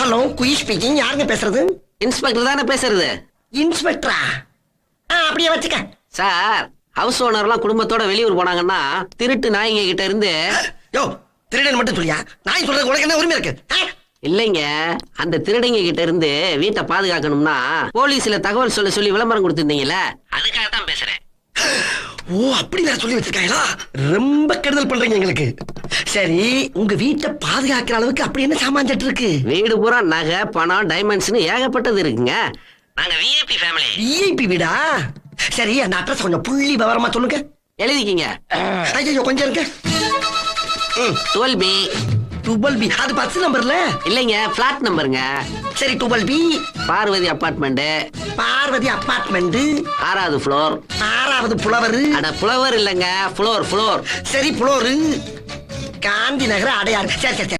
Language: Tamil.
Hello quiz speaking. யாருங்க பேசுறது? இன்ஸ்பெக்டர் தானே பேசுறது. இன்ஸ்பெக்டரா? அப்படியே வச்சுக்க சார். ஹவுஸ் ஓனர்லாம் குடும்பத்தோட வெளியூர் போனாங்கன்னா திருட்டு நாய்ங்க கிட்ட இருந்து. யோ, திருடன் மட்டும் சொல்லியா? நாய் சொல்றது உனக்கு என்ன உரிமை இருக்கு? இல்லைங்க, அந்த திருடங்க கிட்ட இருந்து வீட்டை பாதுகாக்கணும்னா போலீஸ்ல தகவல் சொல்லி விளம்பரம் கொடுத்திருந்தீங்கல்ல, அதுக்காக தான் பேசுறேன். ஓ, அப்படி வேற சொல்லி வச்சிருக்காங்களா? ரொம்ப கெடுதல் பண்றீங்க எங்களுக்கு. சரி, உங்க வீட்டை பாதுகாக்கிற அளவுக்கு அப்படி என்ன சாமான் இருக்கு? வீடு பூரா நகை, பணம், டைமண்ட்ஸ்னு ஏகப்பட்டது இருக்குங்க. நாங்க விஐபி ஃபேமிலி. விஐபி வீடா? சரி, அந்த அட்ரஸ் கொஞ்சம் புள்ளி விவரமா சொல்லுங்க. எழுதிக்கிங்க. ஐயோ, கொஞ்சம் இருக்கு. 12B. 12B அது 10 நம்பர்ல இல்லைங்க, பிளாட் நம்பருங்க. சரி, 12B Parvathi apartment. Parvathi apartment 6வது ஃப்ளோர். 6வது புலவர். அட புலவர் இல்லைங்க, ஃப்ளோர். சரி, புலோரு, காந்தி நகர், அடையாறு. சரி சரி சரி.